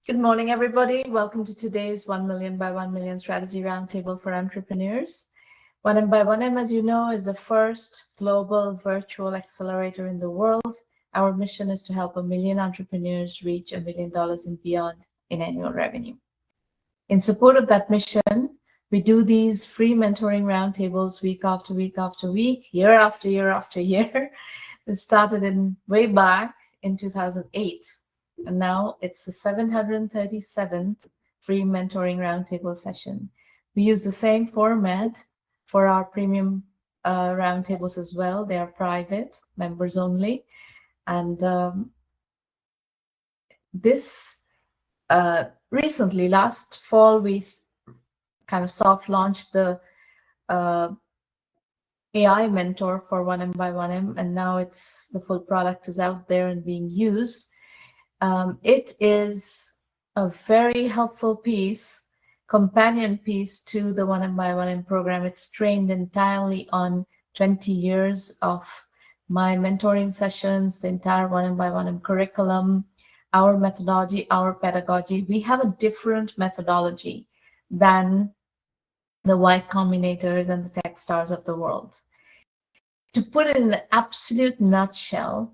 Good morning, everybody. Welcome to today's 1 million by 1 million strategy roundtable for entrepreneurs. 1Mby1M, as you know, is the first global virtual accelerator in the world. Our mission is to help 1 million entrepreneurs reach $1 million and beyond in annual revenue. In support of that mission, we do these free mentoring roundtables week after week after week, year after year after year. It started way back in 2008. And now it's the 737th free mentoring roundtable session. We use the same format for our premium roundtables as well. They are private, members only. And recently, last fall, we kind of soft launched the AI mentor for 1Mby1M, and now the full product is out there and being used. It is a very helpful piece, companion piece to the 1Mby1M program. It's trained entirely on 20 years of my mentoring sessions, the entire 1Mby1M curriculum, our methodology, our pedagogy. We have a different methodology than the Y Combinators and the Techstars of the world. To put it in an absolute nutshell,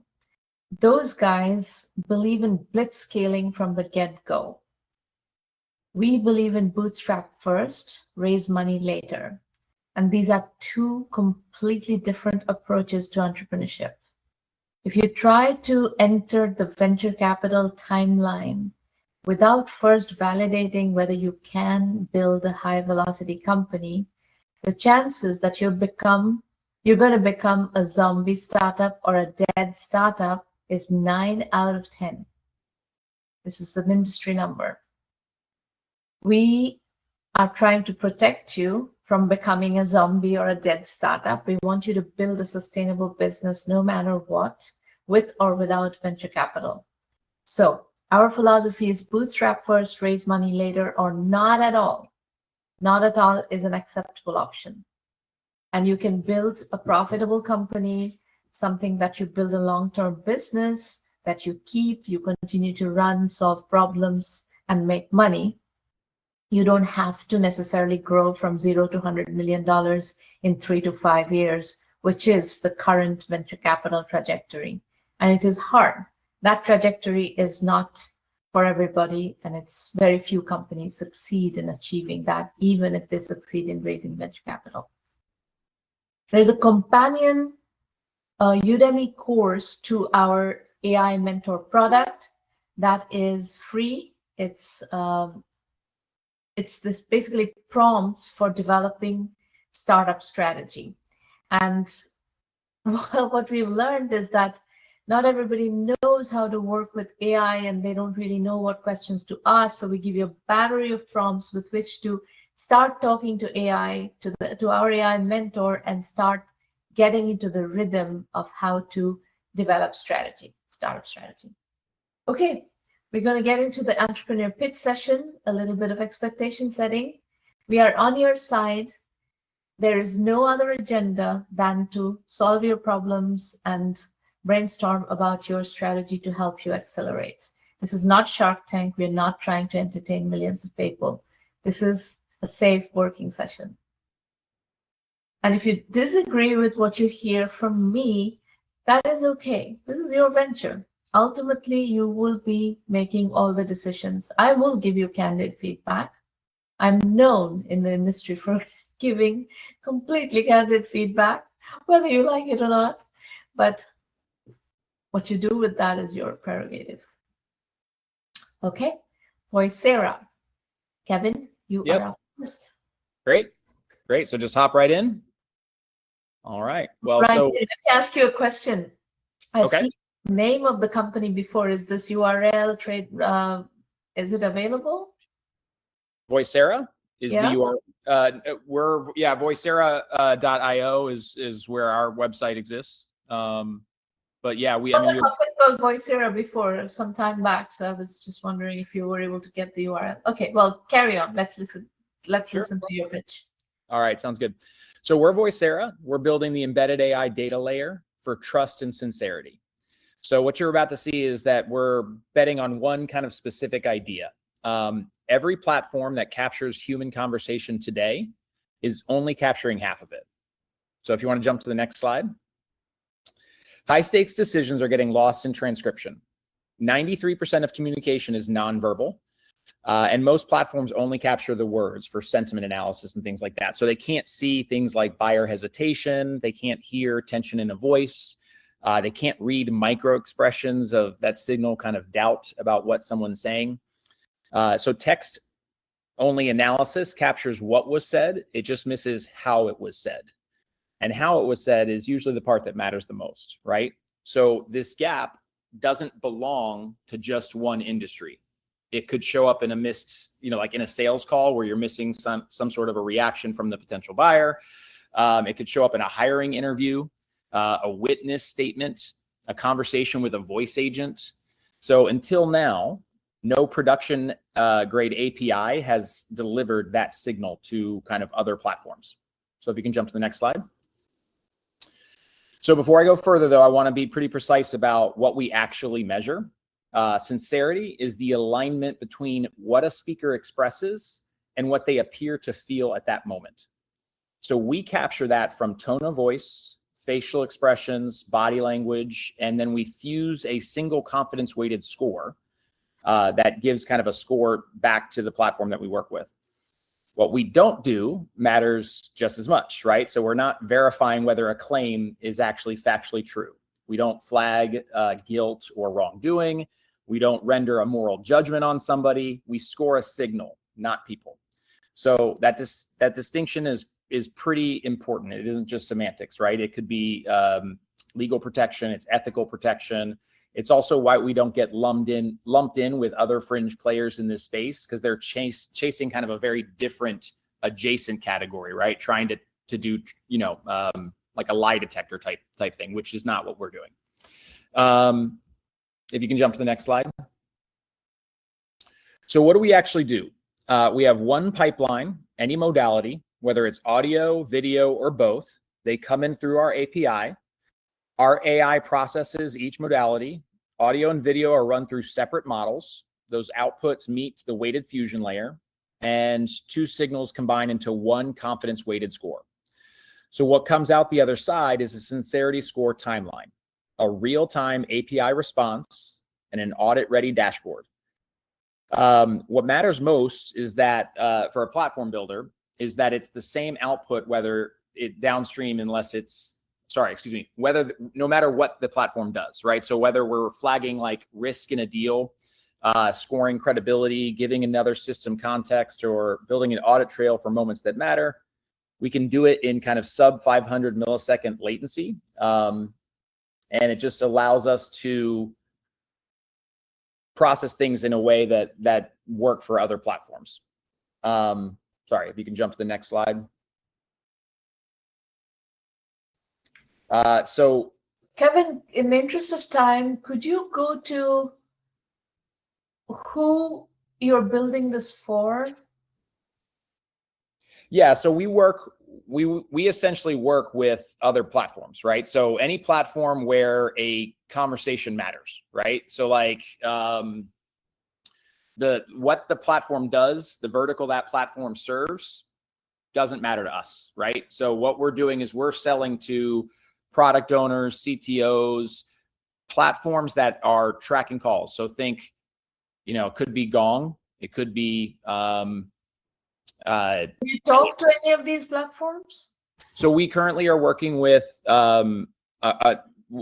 those guys believe in blitzscaling from the get-go. We believe in bootstrap first, raise money later. And these are two completely different approaches to entrepreneurship. If you try to enter the venture capital timeline without first validating whether you can build a high-velocity company, the chances that you're going to become a zombie startup or a dead startup is 9 out of 10. This is an industry number. We are trying to protect you from becoming a zombie or a dead startup. We want you to build a sustainable business no matter what, with or without venture capital. So our philosophy is bootstrap first, raise money later, or not at all. Not at all is an acceptable option. And you can build a profitable company, something that you build a long-term business that you keep, you continue to run, solve problems, and make money. You don't have to necessarily grow from $0 to $100 million in 3 to 5 years, which is the current venture capital trajectory. And it is hard. That trajectory is not for everybody, and it's very few companies succeed in achieving that, even if they succeed in raising venture capital. There's a companion Udemy course to our AI mentor product that is free. It's this basically prompts for developing startup strategy. And what we've learned is that not everybody knows how to work with AI, and they don't really know what questions to ask. So we give you a battery of prompts with which to start talking to AI, to our AI mentor, and start getting into the rhythm of how to develop startup strategy. Okay, we're going to get into the entrepreneur pitch session, a little bit of expectation setting. We are on your side. There is no other agenda than to solve your problems and brainstorm about your strategy to help you accelerate. This is not Shark Tank. We're not trying to entertain millions of people. This is a safe working session. And if you disagree with what you hear from me, that is okay. This is your venture. Ultimately, you will be making all the decisions. I will give you candid feedback. I'm known in the industry for giving completely candid feedback, whether you like it or not. But what you do with that is your prerogative. Okay, Voicera. Kevin, you are up first. Great. So just hop right in. All right. Well, Brian, so let me ask you a question. I've seen the name of the company before. Is this URL is it available? Voicera is the URL. Voicera.io is where our website exists. But yeah, we I mean, called Voicera before some time back, so I was just wondering if you were able to get the URL. Okay, well, carry on. Let's listen to your pitch. All right, sounds good. So we're Voicera. We're building the embedded AI data layer for trust and sincerity. So what you're about to see is that we're betting on one kind of specific idea. Every platform that captures human conversation today is only capturing half of it. So if you want to jump to the next slide. High stakes decisions are getting lost in transcription. 93% of communication is nonverbal. And most platforms only capture the words for sentiment analysis and things like that. So they can't see things like buyer hesitation. They can't hear tension in a voice. They can't read micro expressions of that signal kind of doubt about what someone's saying. So text only analysis captures what was said. It just misses how it was said. And how it was said is usually the part that matters the most, right? So this gap doesn't belong to just one industry. It could show up in a missed, like in a sales call where you're missing some sort of a reaction from the potential buyer. It could show up in a hiring interview, a witness statement, a conversation with a voice agent. So until now, no production grade API has delivered that signal to kind of other platforms. So if you can jump to the next slide. So before I go further, though, I want to be pretty precise about what we actually measure. Sincerity is the alignment between what a speaker expresses and what they appear to feel at that moment. So we capture that from tone of voice, facial expressions, body language, and then we fuse a single confidence weighted score that gives kind of a score back to the platform that we work with. What we don't do matters just as much, right? So we're not verifying whether a claim is actually factually true. We don't flag guilt or wrongdoing. We don't render a moral judgment on somebody. We score a signal, not people. So that distinction is pretty important. It isn't just semantics, right? It could be legal protection. It's ethical protection. It's also why we don't get lumped in with other fringe players in this space, because they're chasing kind of a very different adjacent category, right? Trying to do like a lie detector type thing, which is not what we're doing. If you can jump to the next slide. So what do we actually do? We have one pipeline, any modality, whether it's audio, video, or both. They come in through our API. Our AI processes each modality. Audio and video are run through separate models. Those outputs meet the weighted fusion layer, and two signals combine into one confidence weighted score. So what comes out the other side is a sincerity score timeline, a real-time API response, and an audit-ready dashboard. What matters most is that for a platform builder is that it's the same output, whether it downstream, no matter what the platform does, right? So whether we're flagging like risk in a deal, scoring credibility, giving another system context, or building an audit trail for moments that matter, we can do it in kind of sub 500 millisecond latency. And it just allows us to process things in a way that work for other platforms. Sorry, if you can jump to the next slide. So Kevin, in the interest of time, could you go to who you're building this for? Yeah, so we essentially work with other platforms, right? So any platform where a conversation matters, right? So like what the platform does, the vertical that platform serves doesn't matter to us, right? So what we're doing is we're selling to product owners, CTOs, platforms that are tracking calls. So think, it could be Gong, it could be you talk to any of these platforms? So we currently are working with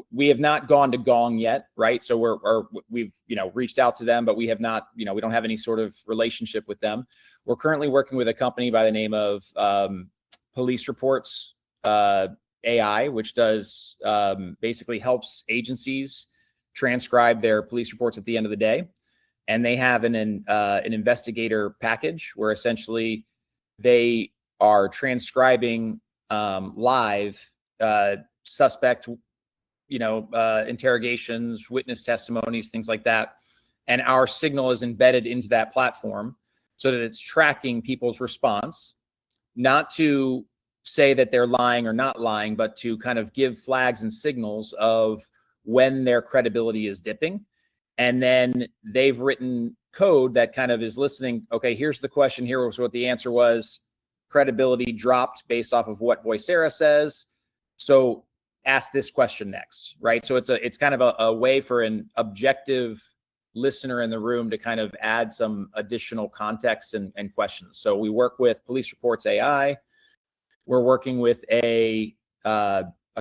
we have not gone to Gong yet, right? So we've reached out to them, but we have not, we don't have any sort of relationship with them. We're currently working with a company by the name of Police Reports AI, which does basically helps agencies transcribe their police reports at the end of the day. And they have an investigator package where essentially they are transcribing live suspect, interrogations, witness testimonies, things like that. And our signal is embedded into that platform so that it's tracking people's response, not to say that they're lying or not lying, but to kind of give flags and signals of when their credibility is dipping. And then they've written code that kind of is listening. Okay, here's the question. Here was what the answer was. Credibility dropped based off of what Voicera says. So ask this question next, right? So it's kind of a way for an objective listener in the room to kind of add some additional context and questions. So we work with Police Reports AI. We're working with a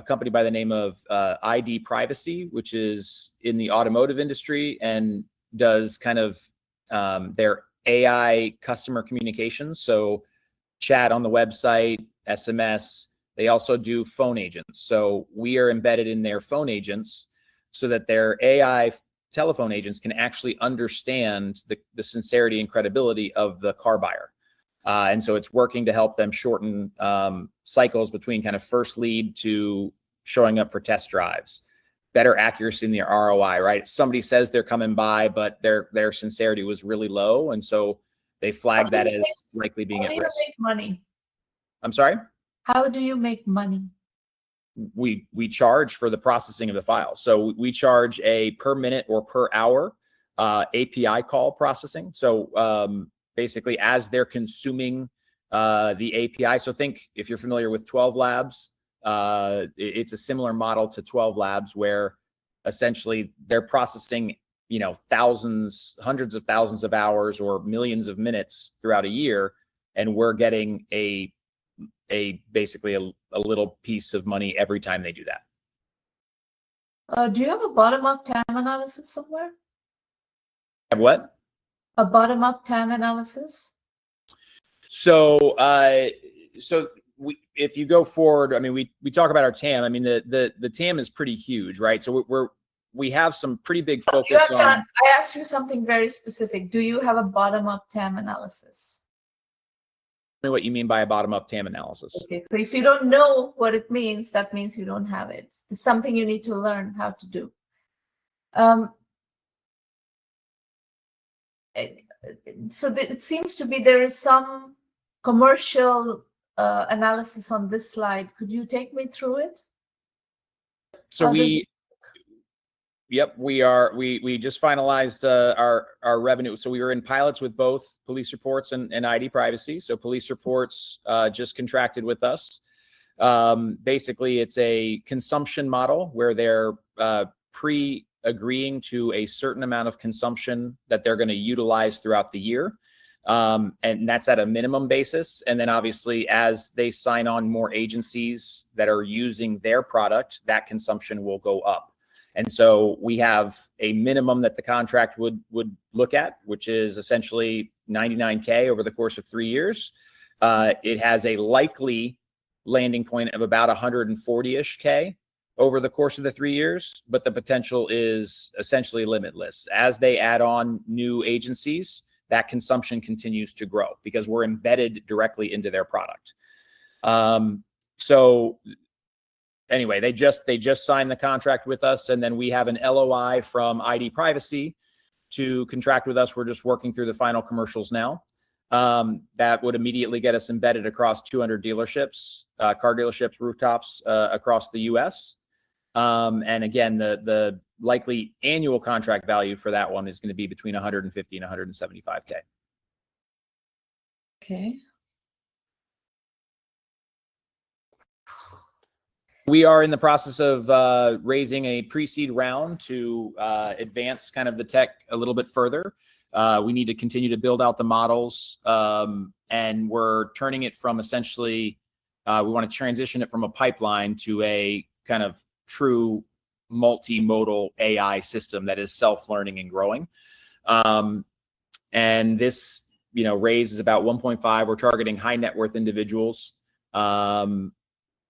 company by the name of ID Privacy, which is in the automotive industry and does kind of their AI customer communications. So chat on the website, SMS. They also do phone agents. So we are embedded in their phone agents so that their AI telephone agents can actually understand the sincerity and credibility of the car buyer. And so it's working to help them shorten cycles between kind of first lead to showing up for test drives, better accuracy in the ROI, right? Somebody says they're coming by, but their sincerity was really low. And so they flag that as likely being at risk. How do you make money? I'm sorry? How do you make money? We charge for the processing of the file. So we charge a per minute or per hour API call processing. So basically as they're consuming the API. So think if you're familiar with 12 Labs, it's a similar model to 12 Labs where essentially they're processing, thousands, hundreds of thousands of hours or millions of minutes throughout a year. And we're getting basically a little piece of money every time they do that. Do you have a bottom-up TAM analysis somewhere? Have what? A bottom-up TAM analysis? So, if you go forward, I mean, we talk about our TAM. I mean, the TAM is pretty huge, right? So we have some pretty big focus on. I asked you something very specific. Do you have a bottom-up TAM analysis? Tell me what you mean by a bottom-up TAM analysis. Okay, so if you don't know what it means, that means you don't have it. It's something you need to learn how to do. So it seems to be there is some commercial analysis on this slide. Could you take me through it? So we just finalized our revenue. So we were in pilots with both Police Reports and ID Privacy. So Police Reports just contracted with us. Basically, it's a consumption model where they're pre-agreeing to a certain amount of consumption that they're going to utilize throughout the year. And that's at a minimum basis. And then obviously, as they sign on more agencies that are using their product, that consumption will go up. And so we have a minimum that the contract would look at, which is essentially $99K over the course of 3 years. It has a likely landing point of about 140-ish K over the course of the 3 years, but the potential is essentially limitless. As they add on new agencies, that consumption continues to grow because we're embedded directly into their product. So anyway, they just signed the contract with us, and then we have an LOI from ID Privacy to contract with us. We're just working through the final commercials now. That would immediately get us embedded across 200 dealerships, car dealerships, rooftops across the U.S. And again, the likely annual contract value for that one is going to be between 150 and 175K. Okay. We are in the process of raising a pre-seed round to advance kind of the tech a little bit further. We need to continue to build out the models, and we're turning it from essentially, we want to transition it from a pipeline to a kind of true multimodal AI system that is self-learning and growing. And this, raise is about 1.5. We're targeting high net worth individuals.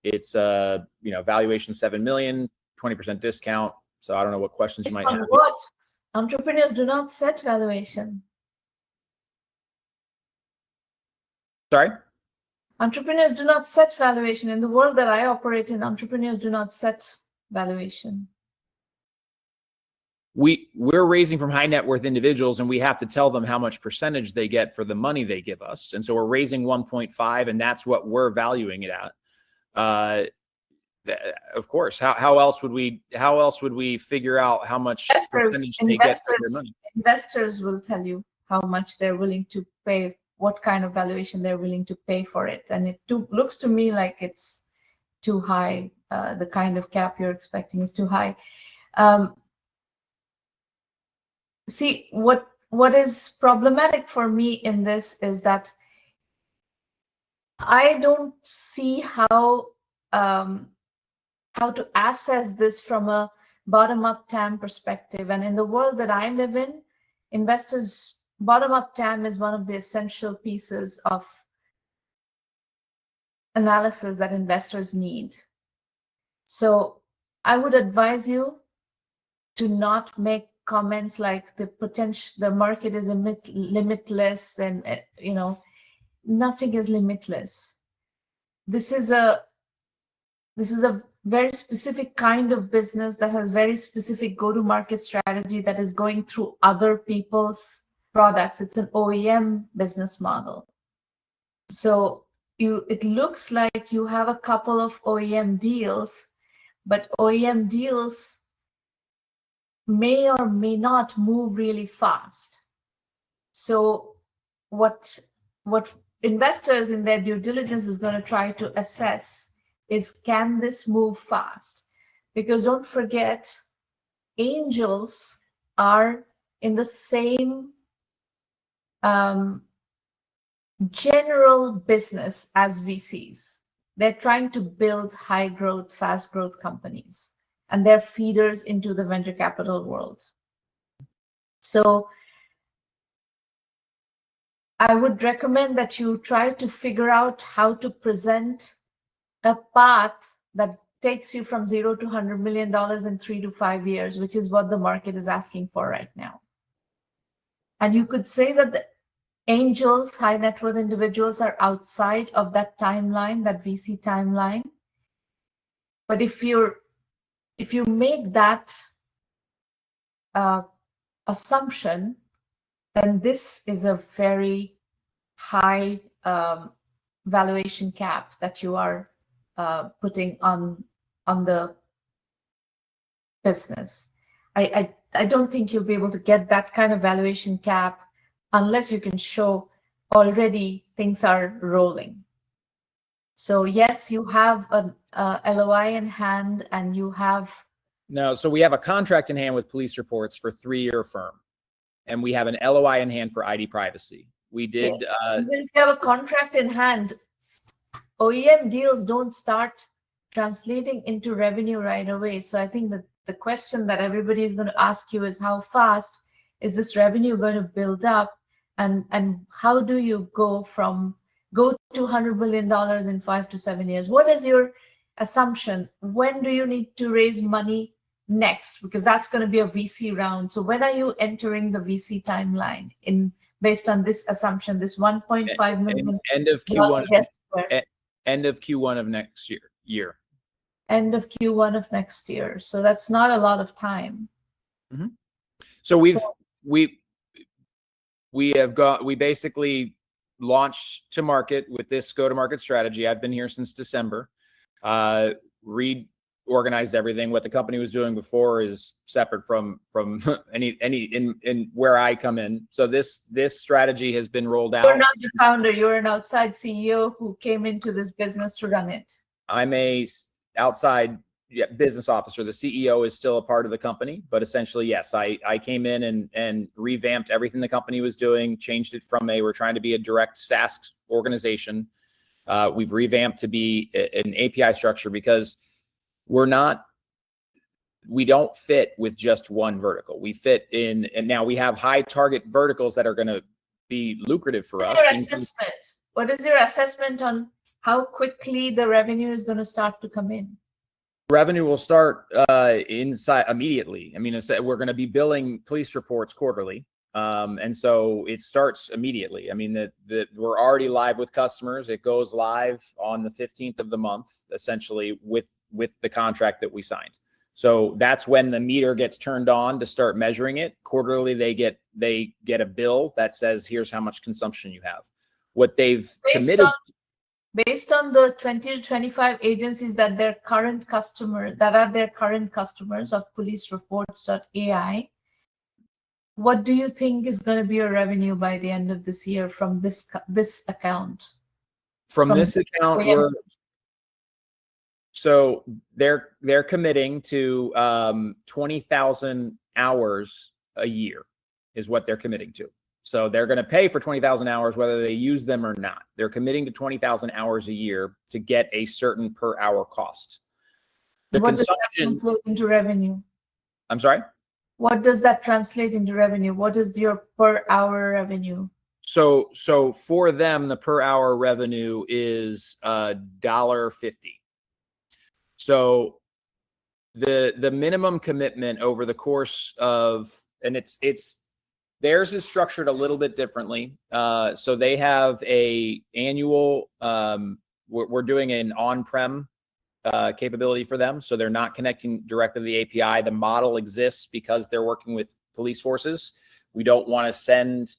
It's valuation $7 million, 20% discount. So I don't know what questions you might have. What? Entrepreneurs do not set valuation. Sorry? Entrepreneurs do not set valuation. In the world that I operate in, entrepreneurs do not set valuation. We're raising from high net worth individuals, and we have to tell them how much percentage they get for the money they give us. And so we're raising 1.5, and that's what we're valuing it at. Of course. How else would we figure out how much percentage they get for their money? Investors will tell you how much they're willing to pay, what kind of valuation they're willing to pay for it. And it looks to me like it's too high. The kind of cap you're expecting is too high. See, what is problematic for me in this is that I don't see how to assess this from a bottom-up TAM perspective. And in the world that I live in, investors, bottom-up TAM is one of the essential pieces of analysis that investors need. So I would advise you to not make comments like the market is limitless, and nothing is limitless. This is a very specific kind of business that has very specific go-to-market strategy that is going through other people's products. It's an OEM business model. So it looks like you have a couple of OEM deals, but OEM deals may or may not move really fast. So what investors in their due diligence is going to try to assess is, can this move fast? Because don't forget, angels are in the same general business as VCs. They're trying to build high growth, fast growth companies, and they're feeders into the venture capital world. So I would recommend that you try to figure out how to present a path that takes you from 0 to $100 million in 3 to 5 years, which is what the market is asking for right now. And you could say that the angels, high net worth individuals, are outside of that timeline, that VC timeline. But if you make that assumption, then this is a very high valuation cap that you are putting on the business. I don't think you'll be able to get that kind of valuation cap unless you can show already things are rolling. So yes, you have an LOI in hand, and you have... No, so we have a contract in hand with police reports for 3-year firm, and we have an LOI in hand for ID privacy. We did... Even if you have a contract in hand, OEM deals don't start translating into revenue right away. So I think that the question that everybody is going to ask you is, how fast is this revenue going to build up? And how do you go to $100 million in 5 to 7 years? What is your assumption? When do you need to raise money next? Because that's going to be a VC round. So when are you entering the VC timeline based on this assumption, this 1.5 million? End of Q1. End of Q1 of next year. End of Q1 of next year. So that's not a lot of time. Mm-hmm. So we basically launched to market with this go-to-market strategy. I've been here since December. Reorganized everything. What the company was doing before is separate from any where I come in. So this strategy has been rolled out. You're not the founder. You're an outside CEO who came into this business to run it. I'm a outside business officer. The CEO is still a part of the company, but essentially, yes, I came in and revamped everything the company was doing, changed it from we're trying to be a direct SaaS organization. We've revamped to be an API structure because we don't fit with just one vertical. We fit in, and now we have high target verticals that are going to be lucrative for us. What is your assessment on how quickly the revenue is going to start to come in? Revenue will start inside immediately. I mean, we're going to be billing police reports quarterly. And so it starts immediately. I mean, that we're already live with customers. It goes live on the 15th of the month, essentially with the contract that we signed. So that's when the meter gets turned on to start measuring it. Quarterly, they get a bill that says, here's how much consumption you have. What they've committed. based on the 20 to 25 agencies that are their current customers of policereports.ai, what do you think is going to be your revenue by the end of this year from this account? From this account, so they're committing to 20,000 hours a year is what they're committing to. So they're going to pay for 20,000 hours whether they use them or not. They're committing to 20,000 hours a year to get a certain per hour cost. The what consumption does that translate into revenue? I'm sorry? What does that translate into revenue? What is your per hour revenue? So for them, the per hour revenue is $1.50. So the minimum commitment over the course of, and it's theirs is structured a little bit differently. So they have a annual, we're doing an on-prem capability for them. So they're not connecting directly to the API. The model exists because they're working with police forces. We don't want to send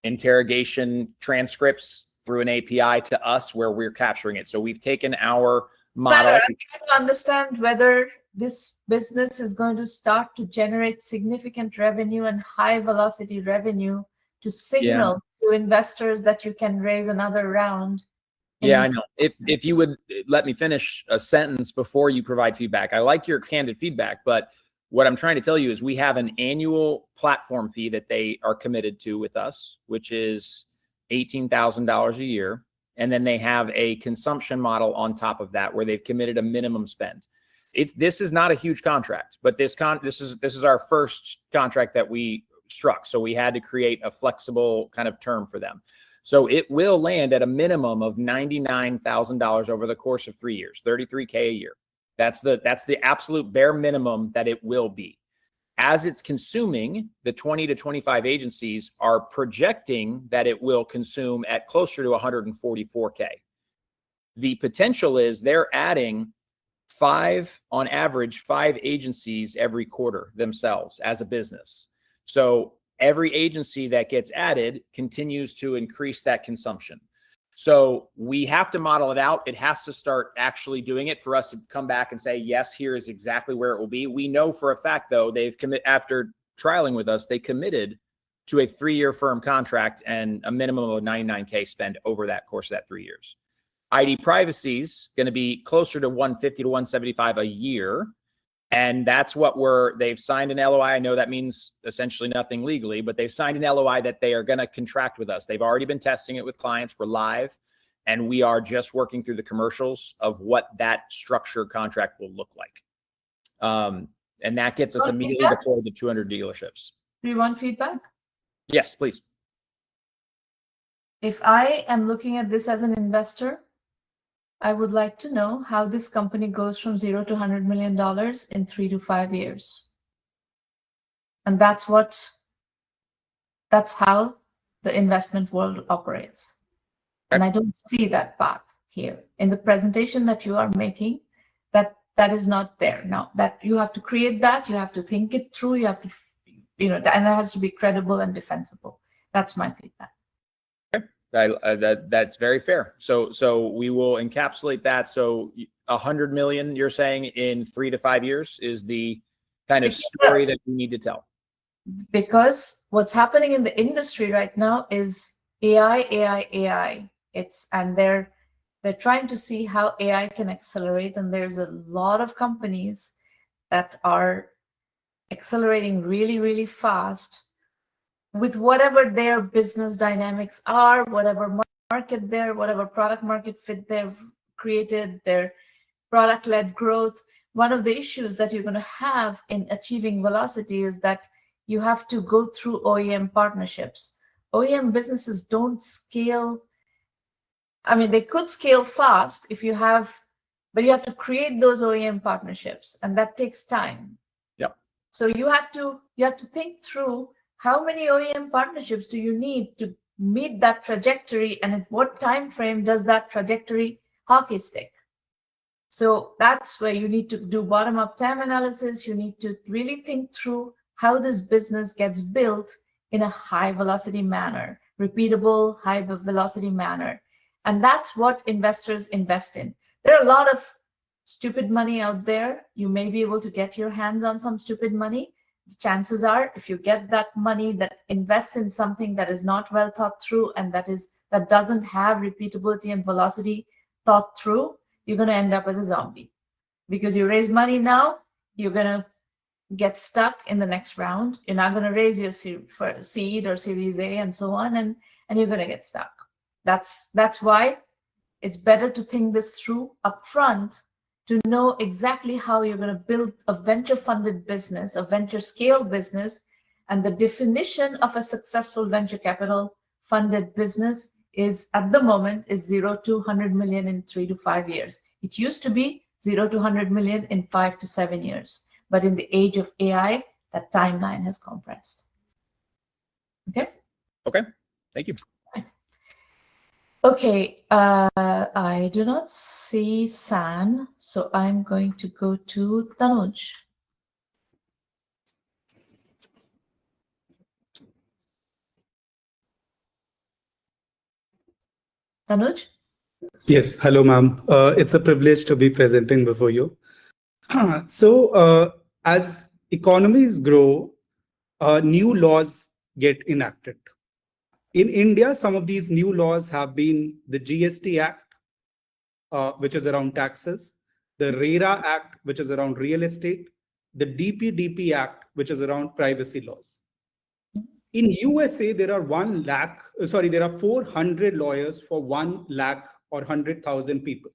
interrogation transcripts through an API to us where we're capturing it. So we've taken our model. I'm trying to understand whether this business is going to start to generate significant revenue and high velocity revenue to signal to investors that you can raise another round. Yeah, I know. If you would let me finish a sentence before you provide feedback. I like your candid feedback, but what I'm trying to tell you is we have an annual platform fee that they are committed to with us, which is $18,000 a year. And then they have a consumption model on top of that where they've committed a minimum spend. This is not a huge contract, but this is our first contract that we struck. So we had to create a flexible kind of term for them. So it will land at a minimum of $99,000 over the course of 3 years, $33K a year. That's the absolute bare minimum that it will be. As it's consuming, the 20 to 25 agencies are projecting that it will consume at closer to 144K. The potential is they're adding on average, five agencies every quarter themselves as a business. So every agency that gets added continues to increase that consumption. So we have to model it out. It has to start actually doing it for us to come back and say, yes, here is exactly where it will be. We know for a fact, though, after trialing with us, they committed to a 3-year firm contract and a minimum of $99K spend over that course of that 3 years. ID privacy is going to be closer to $150 to $175 a year. And that's what they've signed an LOI. I know that means essentially nothing legally, but they've signed an LOI that they are going to contract with us. They've already been testing it with clients. We're live, and we are just working through the commercials of what that structured contract will look like. And that gets us immediately deployed to 200 dealerships. Do you want feedback? Yes, please. If I am looking at this as an investor, I would like to know how this company goes from 0 to $100 million in 3 to 5 years. And that's how the investment world operates. And I don't see that path here. In the presentation that you are making, that is not there. Now, that you have to create that, you have to think it through, you have to, and it has to be credible and defensible. That's my feedback. That's very fair. So we will encapsulate that. So 100 million, you're saying, in 3 to 5 years is the kind of story that you need to tell. Because what's happening in the industry right now is AI. They're trying to see how AI can accelerate, and there's a lot of companies that are accelerating really, really fast with whatever their business dynamics are, whatever market whatever product market fit they've created, their product-led growth. One of the issues that you're going to have in achieving velocity is that you have to go through OEM partnerships. OEM businesses don't scale. I mean, they could scale fast but you have to create those OEM partnerships, and that takes time. Yep. So you have to think through, how many OEM partnerships do you need to meet that trajectory, and at what time frame does that trajectory hockey stick? So that's where you need to do bottom-up TAM analysis. You need to really think through how this business gets built in a high-velocity manner, repeatable, high-velocity manner. And that's what investors invest in. There are a lot of stupid money out there. You may be able to get your hands on some stupid money. The chances are, if you get that money that invests in something that is not well thought through and that doesn't have repeatability and velocity thought through, you're going to end up as a zombie. Because you raise money now, you're going to get stuck in the next round. You're not going to raise your seed or Series A and so on, and you're going to get stuck. That's why it's better to think this through upfront, to know exactly how you're going to build a venture-funded business, a venture-scale business. And the definition of a successful venture capital-funded business is, at the moment, is 0 to 100 million in 3 to 5 years. It used to be 0 to 100 million in 5 to 7 years. But in the age of AI, that timeline has compressed. Okay? Okay, thank you. Okay, I do not see San, so I'm going to go to Tanuj. Tanuj? Yes, hello, ma'am. It's a privilege to be presenting before you. As economies grow, new laws get enacted. In India, some of these new laws have been the GST Act, which is around taxes, the RERA Act, which is around real estate, the DPDP Act, which is around privacy laws. In USA, there are 400 lawyers for 1 lakh or 100,000 people.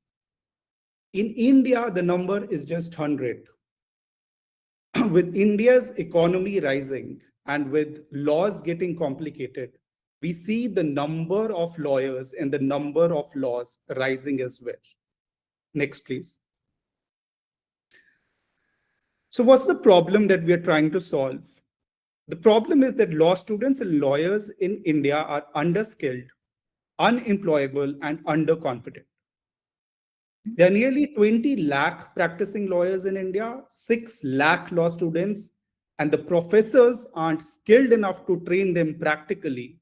In India, the number is just 100. With India's economy rising and with laws getting complicated, we see the number of lawyers and the number of laws rising as well. Next, please. So what's the problem that we are trying to solve? The problem is that law students and lawyers in India are underskilled, unemployable, and underconfident. There are nearly 20 lakh practicing lawyers in India, 6 lakh law students, and the professors aren't skilled enough to train them practically.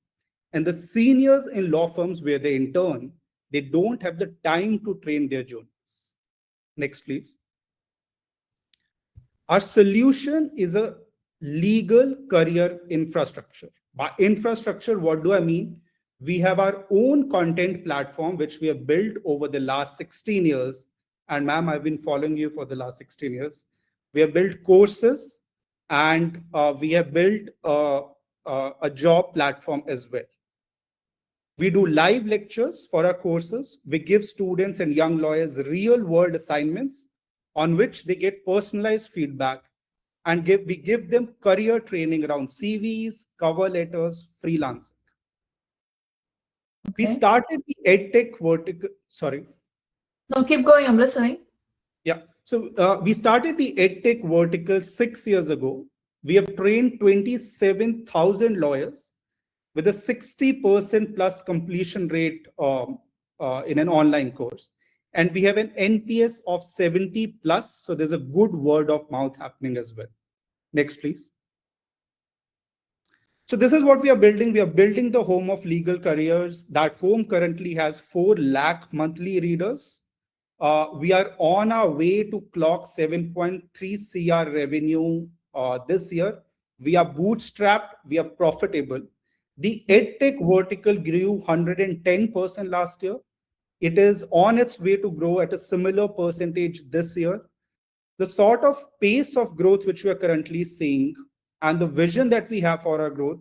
And the seniors in law firms where they intern, they don't have the time to train their juniors. Next, please. Our solution is a legal career infrastructure. By infrastructure, what do I mean? We have our own content platform, which we have built over the last 16 years. And ma'am, I've been following you for the last 16 years. We have built courses and we have built a job platform as well. We do live lectures for our courses. We give students and young lawyers real world assignments on which they get personalized feedback, and we give them career training around CVs, cover letters, freelancing. Okay. We started the EdTech vertical. Sorry. No, keep going. I'm listening. Yeah. So we started the EdTech vertical 6 years ago. We have trained 27,000 lawyers with a 60% plus completion rate in an online course. And we have an NPS of 70 plus. So there's a good word of mouth happening as well. Next, please. So this is what we are building. We are building the home of legal careers. That home currently has 4 lakh monthly readers. We are on our way to clock 7.3 CR revenue this year. We are bootstrapped. We are profitable. The EdTech vertical grew 110% last year. It is on its way to grow at a similar percentage this year. The sort of pace of growth which we are currently seeing and the vision that we have for our growth,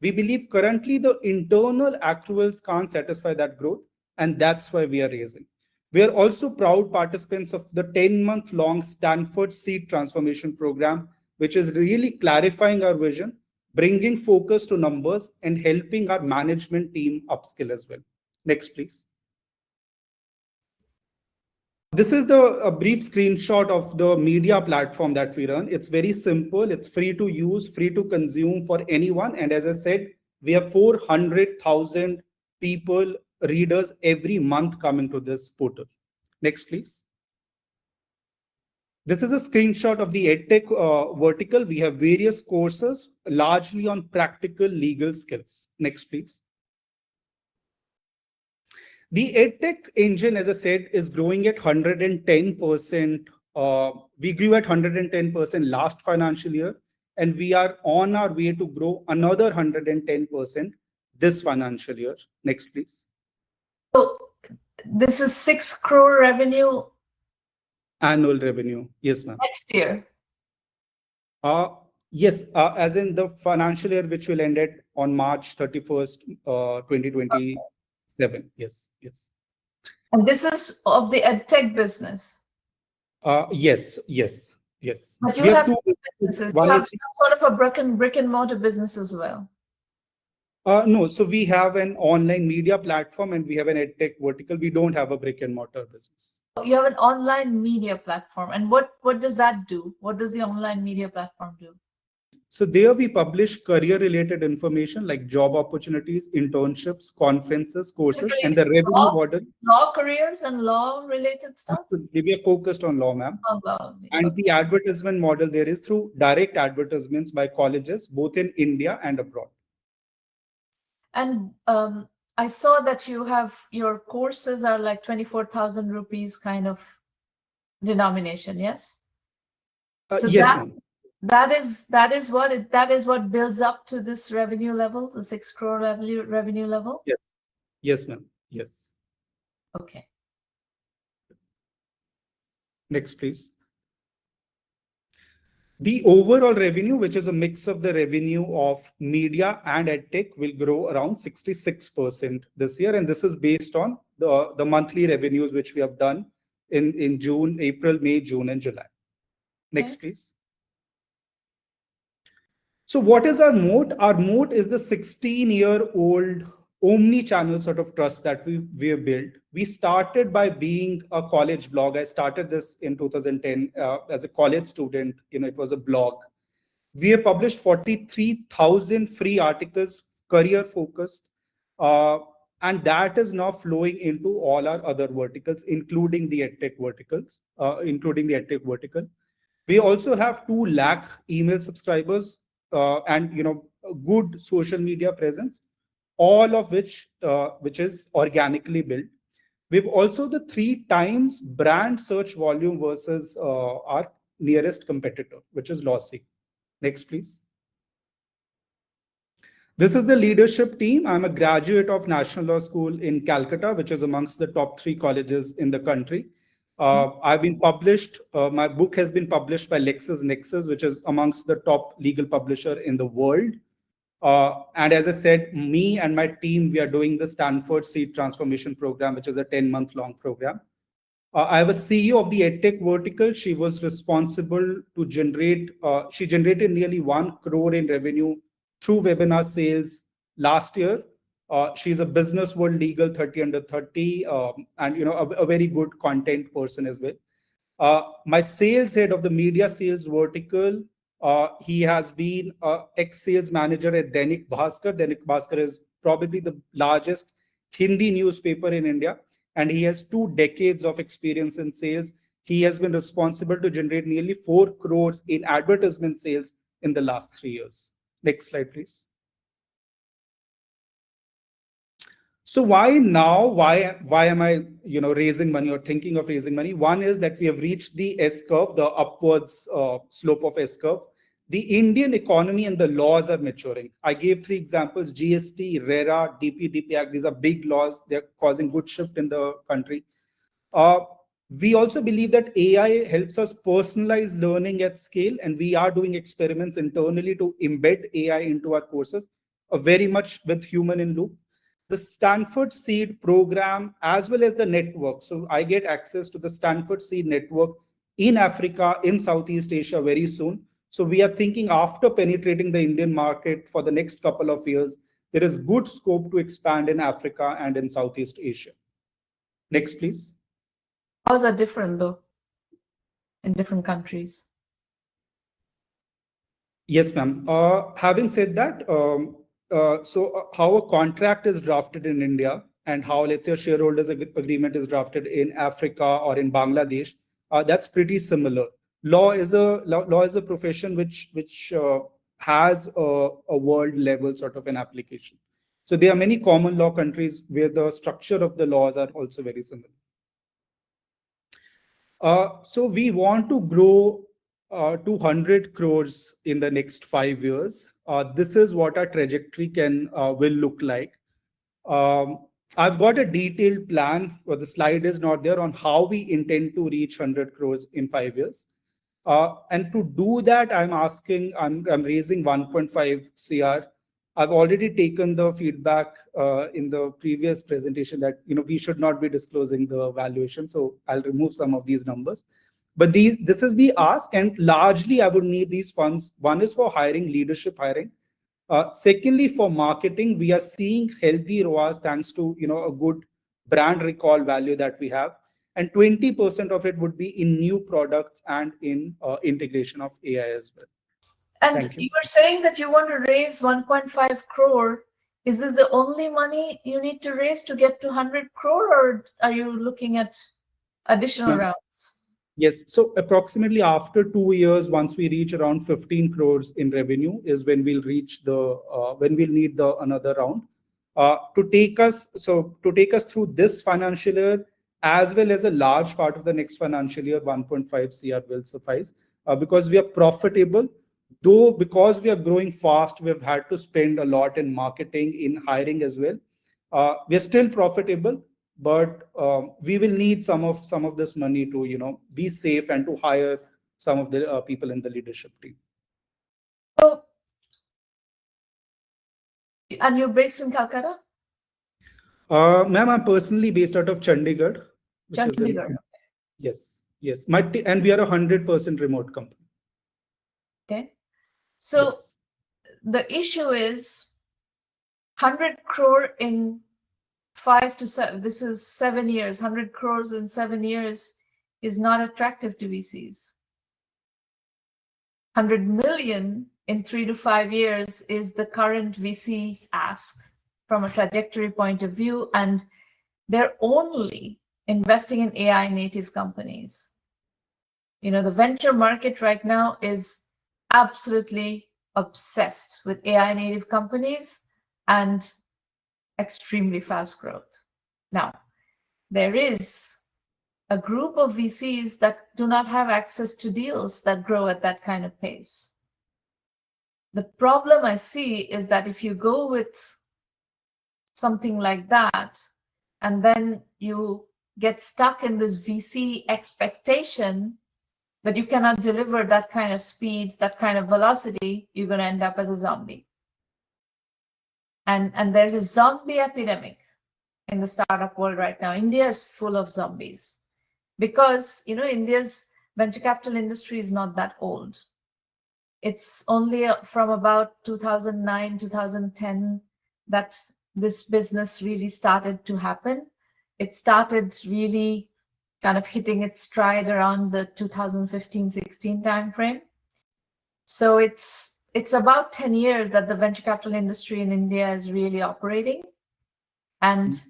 we believe currently the internal accruals can't satisfy that growth, and that's why we are raising. We are also proud participants of the 10-month-long Stanford Seed Transformation Program, which is really clarifying our vision, bringing focus to numbers, and helping our management team upskill as well. Next, please. This is a brief screenshot of the media platform that we run. It's very simple. It's free to use, free to consume for anyone. And as I said, we have 400,000 people, readers every month coming to this portal. Next, please. This is a screenshot of the EdTech vertical. We have various courses, largely on practical legal skills. Next, please. The EdTech engine, as I said, is growing at 110%. We grew at 110% last financial year, and we are on our way to grow another 110% this financial year. Next, please. So this is 6 crore revenue Annual revenue. Yes, ma'am. next year. Yes, as in the financial year, which will end on March 31st, 2027. Yes, yes. And this is of the EdTech business. Yes, yes, yes. But you We have two two businesses. One You have is some sort of a brick and mortar business as well. no. So we have an online media platform and we have an EdTech vertical. We don't have a brick and mortar business. You have an online media platform. And what does that do? What does the online media platform do? So there we publish career-related information like job opportunities, internships, conferences, courses, and the revenue model. Law careers and law-related stuff? Absolutely. We are focused on law, ma'am. Oh, law. And Okay. the advertisement model there is through direct advertisements by colleges, both in India and abroad. And I saw that your courses are like 24,000 rupees kind of denomination, yes? So Yes, ma'am. that is what builds up to this revenue level, the 6 crore revenue level? Yes. Yes, ma'am. Yes. Okay. Next, please. The overall revenue, which is a mix of the revenue of media and EdTech, will grow around 66% this year. And this is based on the monthly revenues which we have done in June, April, May, June, and July. Next, Okay. please. So what is our moat? Our moat is the 16-year-old omni-channel sort of trust that we have built. We started by being a college blog. I started this in 2010 as a college student. It was a blog. We have published 43,000 free articles, career focused, and that is now flowing into all our other verticals, including the EdTech vertical. We also have 2 lakh email subscribers and a good social media presence, all of which is organically built. We've also the 3 times brand search volume versus our nearest competitor, which is Lossy. Next, please. This is the leadership team. I'm a graduate of National Law School in Calcutta, which is amongst the top 3 colleges in the country. I've been published. My book has been published by LexisNexis, which is amongst the top legal publisher in the world. And as I said, me and my team, we are doing the Stanford Seed Transformation Program, which is a 10-month-long program. I have a CEO of the EdTech vertical. She was responsible to she generated nearly 1 crore in revenue through webinar sales last year. She's a business world legal 30 under 30, and a very good content person as well. My sales head of the media sales vertical, he has been ex-sales manager at Dainik Bhaskar. Dainik Bhaskar is probably the largest Hindi newspaper in India, and he has 2 decades of experience in sales. He has been responsible to generate nearly 4 crores in advertisement sales in the last 3 years. Next slide, please. So why now? Why am I raising money or thinking of raising money? One is that we have reached the S curve, the upwards slope of S curve. The Indian economy and the laws are maturing. I gave 3 examples: GST, RERA, DP Act. These are big laws. They're causing good shift in the country. We also believe that AI helps us personalize learning at scale, and we are doing experiments internally to embed AI into our courses, very much with human in loop. The Stanford Seed program, as well as the network. So I get access to the Stanford Seed network in Africa, in Southeast Asia very soon. So we are thinking after penetrating the Indian market for the next couple of years, there is good scope to expand in Africa and in Southeast Asia. Next, please. Laws are different though in different countries. Yes, ma'am. Having said that, so how a contract is drafted in India and how, let's say, a shareholders agreement is drafted in Africa or in Bangladesh, that's pretty similar. Law is a profession which has a world level sort of an application. So there are many common law countries where the structure of the laws are also very similar. So we want to grow to 100 crores in the next 5 years. This is what our trajectory will look like. I've got a detailed plan, but the slide is not there, on how we intend to reach 100 crores in 5 years. And to do that, I'm raising 1.5 CR. I've already taken the feedback in the previous presentation that we should not be disclosing the valuation. So I'll remove some of these numbers. But this is the ask, and largely I would need these funds. One is for leadership hiring. Secondly, for marketing, we are seeing healthy ROAS thanks to a good brand recall value that we have, and 20% of it would be in new products and in integration of AI as well. And you were saying that you want to raise 1.5 crore. Is this the only money you need to raise to get to 100 crore, or are you looking at additional rounds? Yes. So approximately after 2 years, once we reach around 15 crores in revenue, is when we'll need another round to take us through this financial year, as well as a large part of the next financial year. 1.5 CR will suffice because we are profitable. Though because we are growing fast, we've had to spend a lot in marketing, in hiring as well. We are still profitable, but we will need some of this money to be safe and to hire some of the people in the leadership team. So, and you're based in Calcutta? Ma'am, I'm personally based out of Chandigarh. Chandigarh. Yes. And we are 100% remote company. Okay. So yes. The issue is 100 crore in 5 to 7. This is 7 years. 100 crores in 7 years is not attractive to VCs. 100 million in 3 to 5 years is the current VC ask from a trajectory point of view, and they're only investing in AI native companies. The venture market right now is absolutely obsessed with AI native companies and extremely fast growth. Now, there is a group of VCs that do not have access to deals that grow at that kind of pace. The problem I see is that if you go with something like that, and then you get stuck in this VC expectation, but you cannot deliver that kind of speed, that kind of velocity, you're going to end up as a zombie. And there's a zombie epidemic in the startup world right now. India is full of zombies because, India's venture capital industry is not that old. It's only from about 2009, 2010 that this business really started to happen. It started really kind of hitting its stride around the 2015-16 timeframe. So it's about 10 years that the venture capital industry in India is really operating. And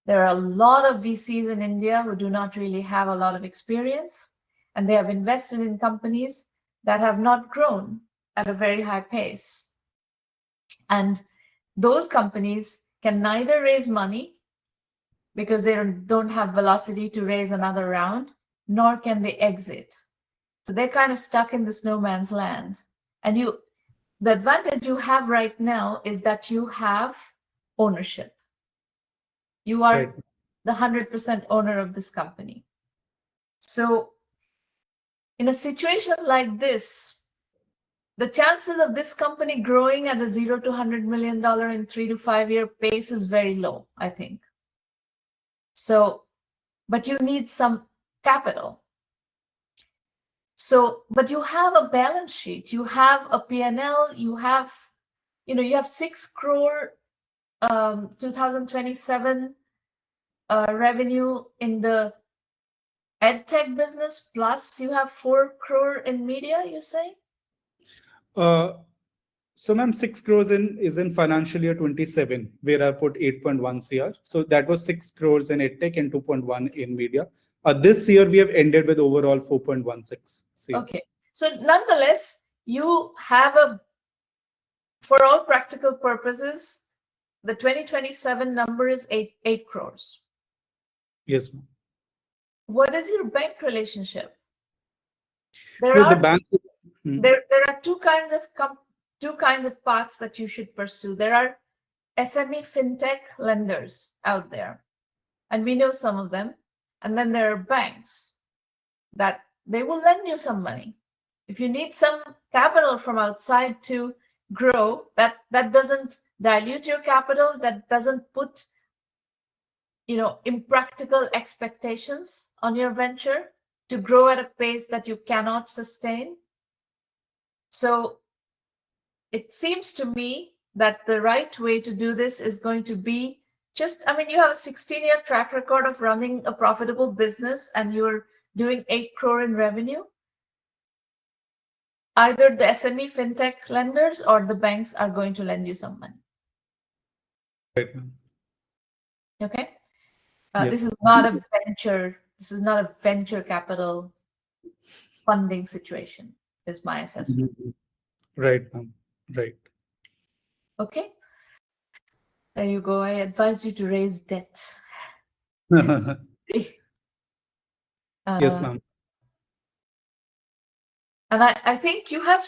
there are a lot of VCs in India who do not really have a lot of experience, and they have invested in companies that have not grown at a very high pace. And those companies can neither raise money because they don't have velocity to raise another round, nor can they exit. So they're kind of stuck in this no man's land. And the advantage you have right now is that you have ownership. You are the 100% owner of this company. So in a situation like this, the chances of this company growing at a $0 to $100 million in 3 to 5 year pace is very low, I think. So, but you need some capital. So, but you have a balance sheet, you have a P&L, you have 6 crore 2027 revenue in the edtech business, plus you have 4 crore in media, you say? So ma'am, 6 crores is in financial year 27, where I put 8.1 CR. So that was 6 crores in edtech and 2.1 in media. This year we have ended with overall 4.16 CR. Okay. So nonetheless, you have for all practical purposes, the 2027 number is 8 crores. Yes, ma'am. What is your bank relationship? There No, are the bank. there are two kinds of paths that you should pursue. There are SME fintech lenders out there, and we know some of them. And then there are banks that they will lend you some money. If you need some capital from outside to grow, that doesn't dilute your capital, that doesn't put impractical expectations on your venture to grow at a pace that you cannot sustain. So it seems to me that the right way to do this is going to be you have a 16-year track record of running a profitable business and you're doing 8 crore in revenue. Either the SME fintech lenders or the banks are going to lend you some money. Right. Okay. Yes. This is not a venture. This is not a venture capital funding situation, is my assessment. Right, ma'am. Right. Okay. There you go. I advise you to raise debt. Yes, ma'am. And I think you have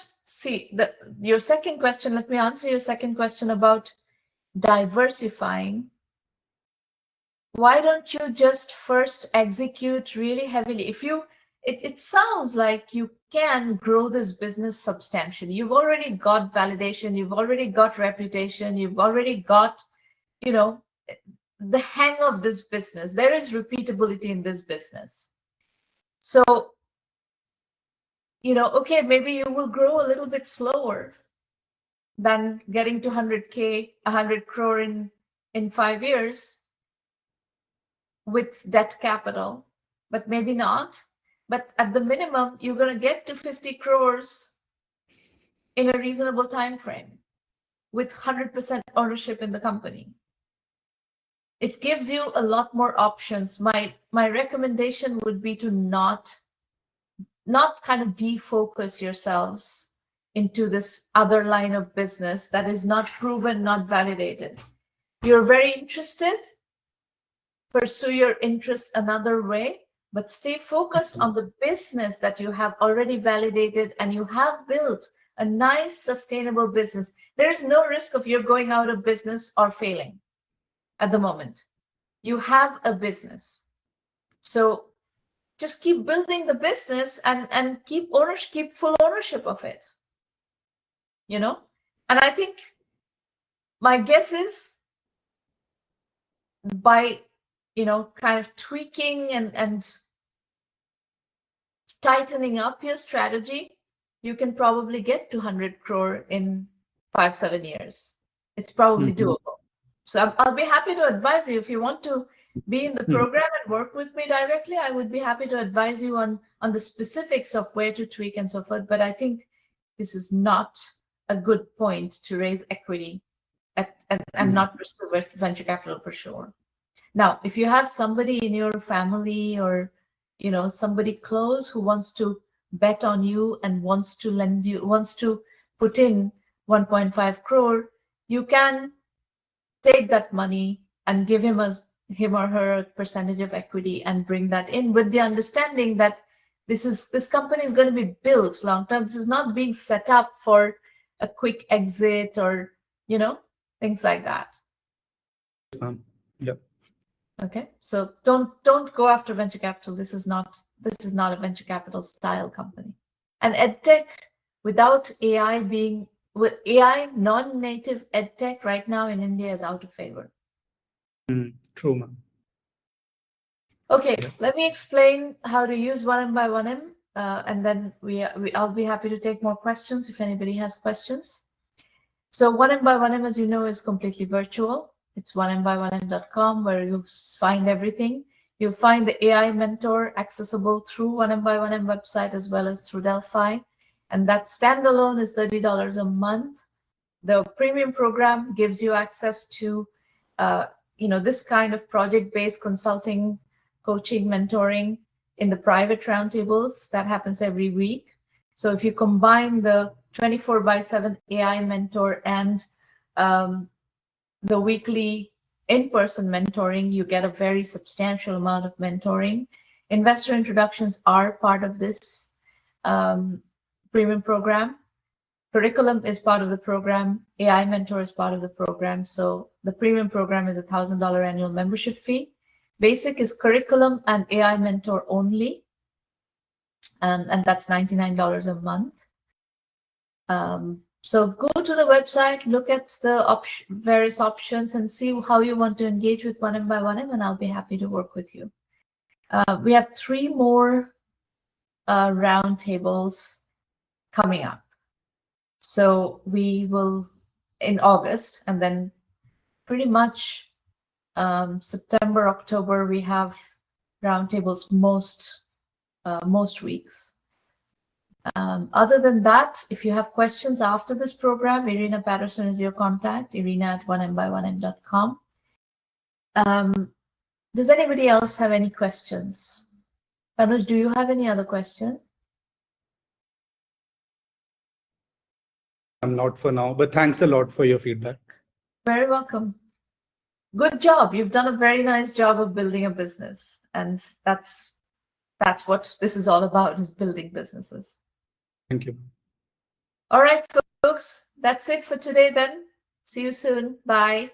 your second question. Let me answer your second question about diversifying. Why don't you just first execute really heavily? It sounds like you can grow this business substantially. You've already got validation, you've already got reputation, you've already got, the hang of this business. There is repeatability in this business. So, okay, maybe you will grow a little bit slower than getting to 100 crore in 5 years with debt capital, but maybe not. But at the minimum, you're going to get to 50 crores in a reasonable time frame with 100% ownership in the company. It gives you a lot more options. My recommendation would be to not kind of defocus yourselves into this other line of business that is not proven, not validated. You're very interested, pursue your interest another way, but stay focused on the business that you have already validated and you have built a nice, sustainable business. There is no risk of you going out of business or failing at the moment. You have a business. So just keep building the business and keep full ownership of it. And I think my guess is by kind of tweaking and tightening up your strategy, you can probably get to 100 crore in 5-7 years. It's probably doable. So I'll be happy to advise you. If you want to be in the program and work with me directly, I would be happy to advise you on the specifics of where to tweak and so forth. But I think this is not a good point to raise equity and not pursue venture capital for sure. Now, if you have somebody in your family or somebody close who wants to bet on you and wants to put in 1.5 crore, you can take that money and give him or her a percentage of equity and bring that in with the understanding that this company is going to be built long term. This is not being set up for a quick exit or things like that. Yep. Okay, so don't go after venture capital. This is not a venture capital style company. And edtech without AI with AI non-native edtech right now in India is out of favor. True, ma'am. Okay, let me explain how to use 1M by1M, and then I'll be happy to take more questions if anybody has questions. So 1M by1M, as you know, is completely virtual. It's 1Mby1M.com where you find everything. You'll find the AI mentor accessible through 1M by1M website as well as through Delphi. And that standalone is $30 a month. The premium program gives you access to this kind of project-based consulting, coaching, mentoring in the private roundtables that happens every week. So if you combine the 24/7 AI mentor and the weekly in-person mentoring, you get a very substantial amount of mentoring. Investor introductions are part of this premium program. Curriculum is part of the program. AI Mentor is part of the program. So the premium program is $1,000 annual membership fee. Basic is curriculum and AI Mentor only. And that's $99 a month. So go to the website, look at the various options and see how you want to engage with 1M, and I'll be happy to work with you. We have 3 more roundtables coming up. So we will in August, and then pretty much September, October, we have roundtables most weeks. Other than that, if you have questions after this program, Irina Patterson is your contact, irina@1mby1m.com. Does anybody else have any questions? Anuj, do you have any other question? I'm not for now, but thanks a lot for your feedback. Very welcome. Good job. You've done a very nice job of building a business. And that's what this is all about, is building businesses. Thank you. All right, folks, that's it for today then. See you soon. Bye.